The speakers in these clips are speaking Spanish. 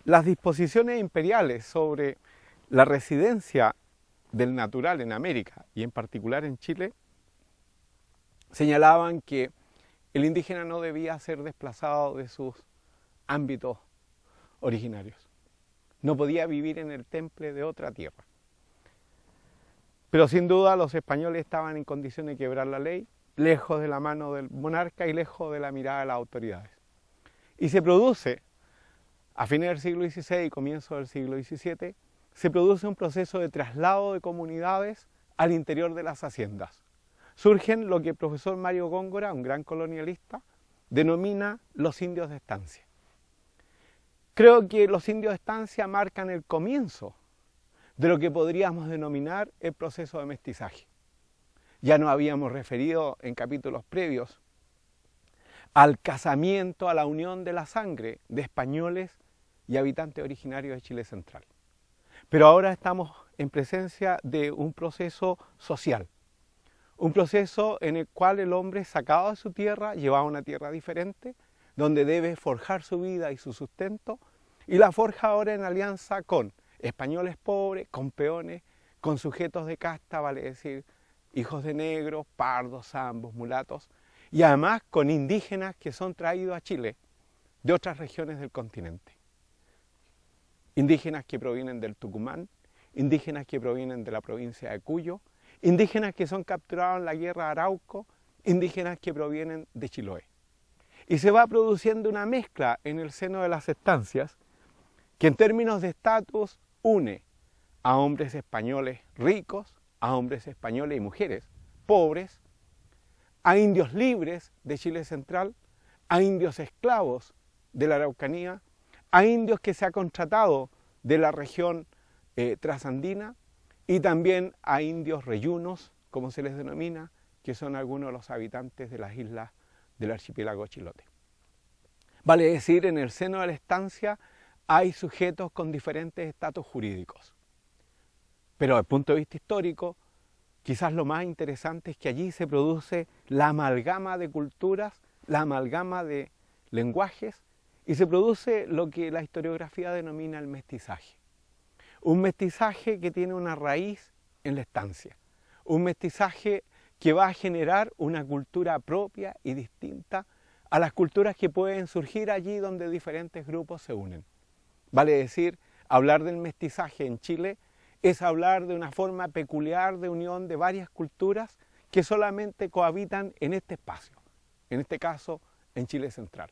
Las disposiciones imperiales sobre la residencia del natural en América y en particular en Chile señalaban que el indígena no debía ser desplazado de sus ámbitos originarios. No podía vivir en el temple de otra tierra. Pero sin duda los españoles estaban en condiciones de quebrar la ley, lejos de la mano del monarca y lejos de la mirada de las autoridades. Y se produce, a fines del siglo XVI y comienzo del siglo XVII, se produce un proceso de traslado de comunidades al interior de las haciendas. Surgen lo que el profesor Mario Góngora, un gran colonialista, denomina los indios de estancia. Creo que los indios de estancia marcan el comienzo de lo que podríamos denominar el proceso de mestizaje. Ya nos habíamos referido en capítulos previos al casamiento, a la unión de la sangre de españoles y habitantes originarios de Chile Central. Pero ahora estamos en presencia de un proceso social, un proceso en el cual el hombre sacado de su tierra, llevado a una tierra diferente, donde debe forjar su vida y su sustento, y la forja ahora en alianza con españoles pobres, con peones, con sujetos de casta, vale decir, hijos de negros, pardos, zambos, mulatos, y además con indígenas que son traídos a Chile de otras regiones del continente. Indígenas que provienen del Tucumán, indígenas que provienen de la provincia de Cuyo, indígenas que son capturados en la guerra de Arauco, indígenas que provienen de Chiloé. Y se va produciendo una mezcla en el seno de las estancias que en términos de estatus une a hombres españoles ricos, a hombres españoles y mujeres pobres, a indios libres de Chile Central, a indios esclavos de la Araucanía, a indios que se ha contratado de la región trasandina y también a indios reyunos, como se les denomina, que son algunos de los habitantes de las islas del archipiélago chilote. Vale decir, en el seno de la estancia hay sujetos con diferentes estatus jurídicos. Pero desde el punto de vista histórico, quizás lo más interesante es que allí se produce la amalgama de culturas, la amalgama de lenguajes, y se produce lo que la historiografía denomina el mestizaje. Un mestizaje que tiene una raíz en la estancia, un mestizaje que va a generar una cultura propia y distinta a las culturas que pueden surgir allí donde diferentes grupos se unen. Vale decir, hablar del mestizaje en Chile es hablar de una forma peculiar de unión de varias culturas que solamente cohabitan en este espacio, en este caso en Chile Central.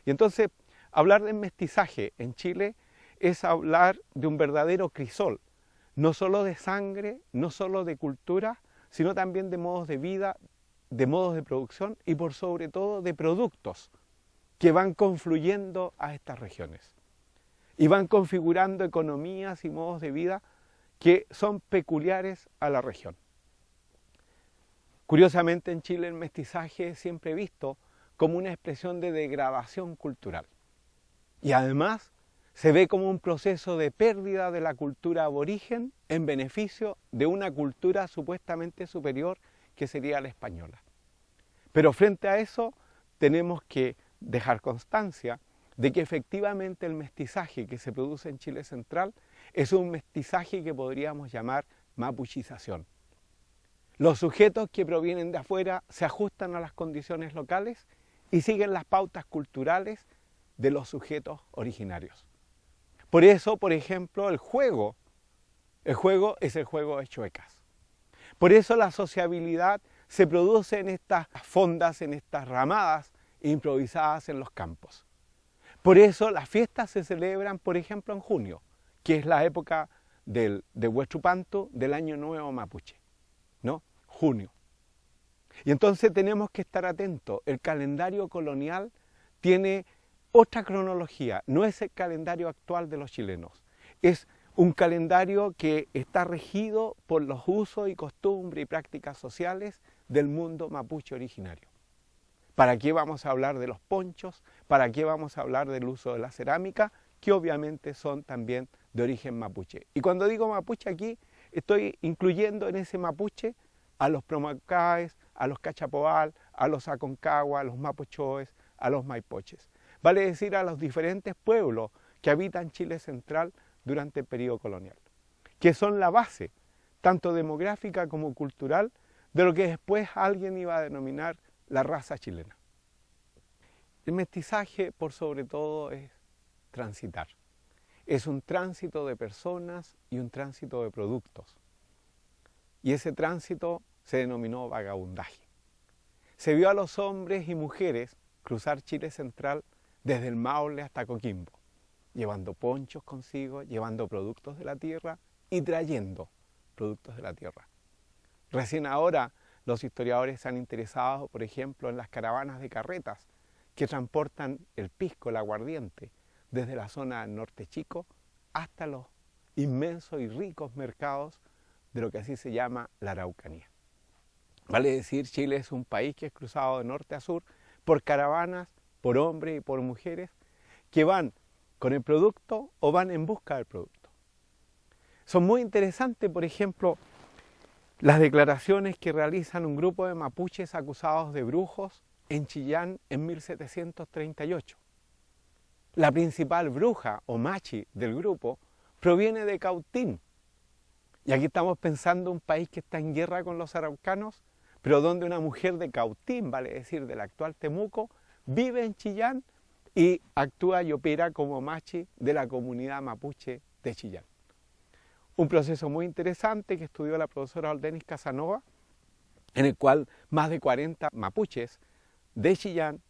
Y entonces, hablar de mestizaje en Chile es hablar de un verdadero crisol, no solo de sangre, no solo de cultura, sino también de modos de vida, de modos de producción y por sobre todo de productos que van confluyendo a estas regiones y van configurando economías y modos de vida que son peculiares a la región. Curiosamente, en Chile el mestizaje es siempre visto como una expresión de degradación cultural y además se ve como un proceso de pérdida de la cultura aborigen en beneficio de una cultura supuestamente superior que sería la española. Pero frente a eso tenemos que dejar constancia de que efectivamente el mestizaje que se produce en Chile Central es un mestizaje que podríamos llamar mapuchización. Los sujetos que provienen de afuera se ajustan a las condiciones locales y siguen las pautas culturales de los sujetos originarios. Por eso, por ejemplo, el juego es el juego de chuecas. Por eso la sociabilidad se produce en estas fondas, en estas ramadas improvisadas en los campos. Por eso las fiestas se celebran, por ejemplo, en junio, que es la época de Huechupantu, del Año Nuevo Mapuche, ¿no? Junio. Y entonces tenemos que estar atentos. El calendario colonial tiene otra cronología, no es el calendario actual de los chilenos. Es un calendario que está regido por los usos y costumbres y prácticas sociales del mundo mapuche originario. ¿Para qué vamos a hablar de los ponchos? ¿Para qué vamos a hablar del uso de la cerámica? Que obviamente son también de origen mapuche. Y cuando digo mapuche aquí, estoy incluyendo en ese mapuche a los promacaes, a los cachapoal, a los aconcagua, a los mapochoes, a los maipoches. Vale decir a los diferentes pueblos que habitan Chile central durante el periodo colonial, que son la base, tanto demográfica como cultural, de lo que después alguien iba a denominar la raza chilena. El mestizaje, por sobre todo, es transitar. Es un tránsito de personas y un tránsito de productos. Y ese tránsito se denominó vagabundaje. Se vio a los hombres y mujeres cruzar Chile central desde el Maule hasta Coquimbo, llevando ponchos consigo, llevando productos de la tierra y trayendo productos de la tierra. Recién ahora los historiadores se han interesado, por ejemplo, en las caravanas de carretas que transportan el pisco, el aguardiente, desde la zona del norte chico hasta los inmensos y ricos mercados de lo que así se llama la Araucanía. Vale decir, Chile es un país que es cruzado de norte a sur por caravanas, por hombres y por mujeres que van con el producto o van en busca del producto. Son muy interesantes, por ejemplo, las declaraciones que realizan un grupo de mapuches acusados de brujos en Chillán en 1738. La principal bruja o machi del grupo proviene de Cautín. Y aquí estamos pensando un país que está en guerra con los araucanos, pero donde una mujer de Cautín, vale decir del actual Temuco, vive en Chillán y actúa y opera como machi de la comunidad mapuche de Chillán. Un proceso muy interesante que estudió la profesora Oldenis Casanova, en el cual más de 40 mapuches de Chillán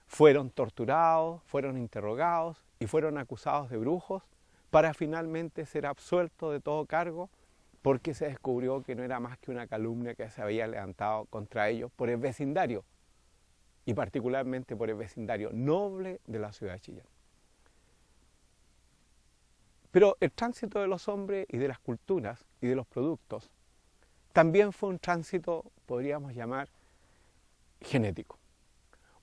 fueron torturados, fueron interrogados y fueron acusados de brujos para finalmente ser absueltos de todo cargo porque se descubrió que no era más que una calumnia que se había levantado contra ellos por el vecindario y particularmente por el vecindario noble de la ciudad de Chillán. Pero el tránsito de los hombres y de las culturas y de los productos también fue un tránsito, podríamos llamar, genético.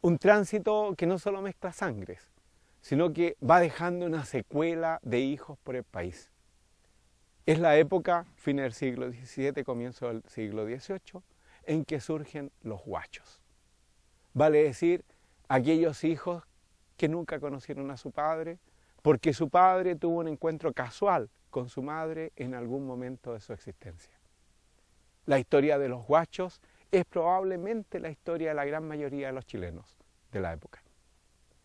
Un tránsito que no solo mezcla sangres, sino que va dejando una secuela de hijos por el país. Es la época, fin del siglo XVII, comienzo del siglo XVIII, en que surgen los huachos. Vale decir, aquellos hijos que nunca conocieron a su padre, porque su padre tuvo un encuentro casual con su madre en algún momento de su existencia. La historia de los huachos es probablemente la historia de la gran mayoría de los chilenos de la época.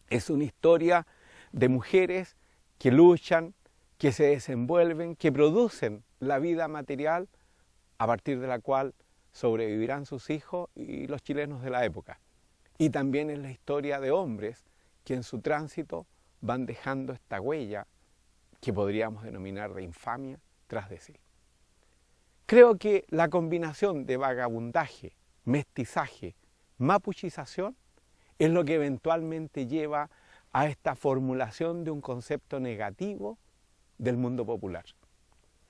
Es una historia de mujeres que luchan, que se desenvuelven, que producen la vida material a partir de la cual sobrevivirán sus hijos y los chilenos de la época. Y también es la historia de hombres que en su tránsito van dejando esta huella que podríamos denominar de infamia tras de sí. Creo que la combinación de vagabundaje, mestizaje, mapuchización es lo que eventualmente lleva a esta formulación de un concepto negativo del mundo popular.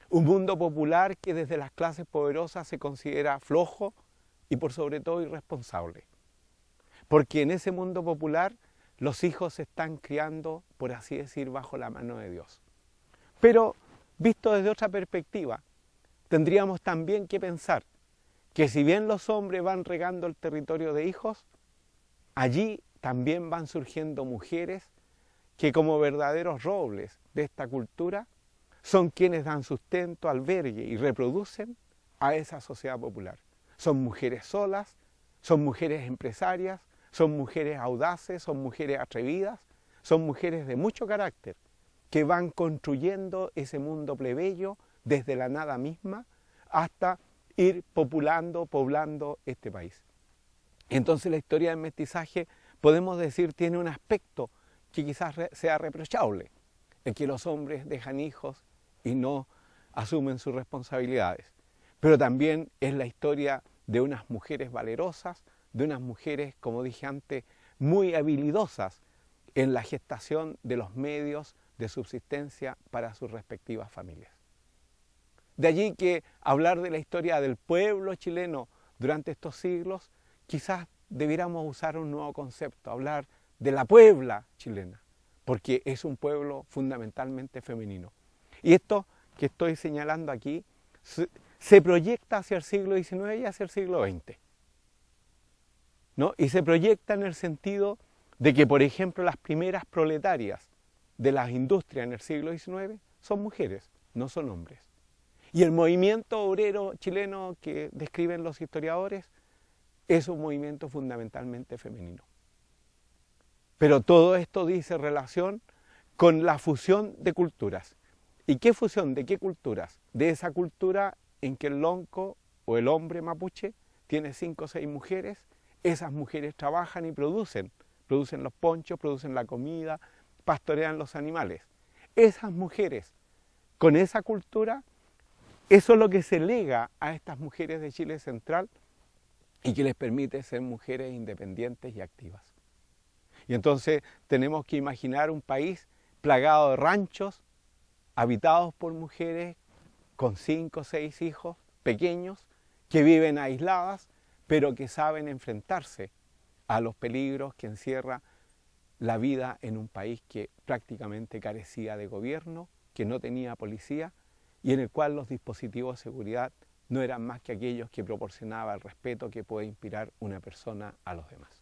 Un mundo popular que desde las clases poderosas se considera flojo y por sobre todo irresponsable. Porque en ese mundo popular los hijos se están criando, por así decir, bajo la mano de Dios. Pero, visto desde otra perspectiva, tendríamos también que pensar que si bien los hombres van regando el territorio de hijos, allí también van surgiendo mujeres que como verdaderos robles de esta cultura son quienes dan sustento, albergue y reproducen a esa sociedad popular. Son mujeres solas, son mujeres empresarias, son mujeres audaces, son mujeres atrevidas, son mujeres de mucho carácter, que van construyendo ese mundo plebeyo desde la nada misma hasta ir poblando este país. Entonces la historia del mestizaje, podemos decir, tiene un aspecto que quizás sea reprochable, el que los hombres dejan hijos y no asumen sus responsabilidades. Pero también es la historia de unas mujeres valerosas, de unas mujeres, como dije antes, muy habilidosas en la gestación de los medios de subsistencia para sus respectivas familias. De allí que hablar de la historia del pueblo chileno durante estos siglos, quizás debiéramos usar un nuevo concepto, hablar de la puebla chilena, porque es un pueblo fundamentalmente femenino. Y esto que estoy señalando aquí se proyecta hacia el siglo XIX y hacia el siglo XX, ¿no? Y se proyecta en el sentido de que, por ejemplo, las primeras proletarias de las industrias en el siglo XIX son mujeres, no son hombres. Y el movimiento obrero chileno que describen los historiadores es un movimiento fundamentalmente femenino. Pero todo esto dice relación con la fusión de culturas. ¿Y qué fusión? ¿De qué culturas? De esa cultura en que el lonco o el hombre mapuche tiene 5 o 6 mujeres, esas mujeres trabajan y producen los ponchos, producen la comida, pastorean los animales. Esas mujeres, con esa cultura, eso es lo que se lega a estas mujeres de Chile Central y que les permite ser mujeres independientes y activas. Y entonces tenemos que imaginar un país plagado de ranchos, habitados por mujeres con 5 o 6 hijos pequeños, que viven aisladas, pero que saben enfrentarse a los peligros que encierra la vida en un país que prácticamente carecía de gobierno, que no tenía policía y en el cual los dispositivos de seguridad no eran más que aquellos que proporcionaba el respeto que puede inspirar una persona a los demás.